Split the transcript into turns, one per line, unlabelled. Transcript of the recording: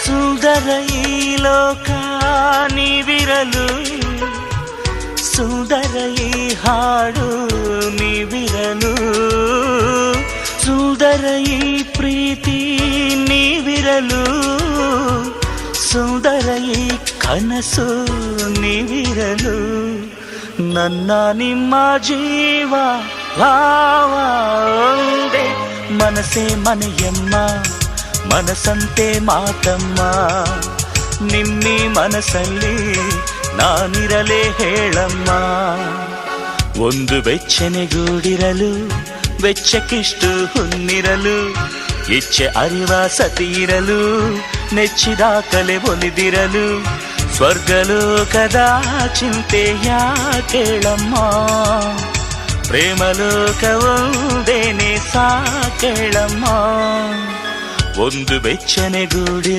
ಸುಂದರ ಈ ಲೋಕ ನೀವಿರಲು, ಸುಂದರ ಈ ಹಾಡು ನೀವಿರಲು, ಸುಂದರ ಈ ಪ್ರೀತಿ ನೀವಿರಲು, ಸುಂದರ ಈ ಕನಸು ನೀವಿರಲು. ನನ್ನ ನಿಮ್ಮ ಜೀವ ಭಾವ ಒಂದೇ, ಮನಸ್ಸೇ ಮನೆಯಮ್ಮ, ಮನಸ್ಸಂತೆ ಮಾತಮ್ಮ. ನಿಮ್ಮಿ ಮನಸ್ಸಲ್ಲಿ ನಾನಿರಲೇ ಹೇಳಮ್ಮ. ಒಂದು ಬೆಚ್ಚನೆಗೂಡಿರಲು, ವೆಚ್ಚಕ್ಕಿಷ್ಟು ಹುನ್ನಿರಲು, ಇಚ್ಛೆ ಅರಿವ ಸತಿಯಿರಲು, ನೆಚ್ಚಿದ ಕಲೆ ಒಲಿದಿರಲು, ಸ್ವರ್ಗಲೋಕದ ಚಿಂತೆಯ ಕೇಳಮ್ಮ. ಪ್ರೇಮಲೋಕವೊಂದೇನೆ ಸಾಕೇಳಮ್ಮ. ಒಂದು ಬೆಚ್ಚನೆಗೂಡಿ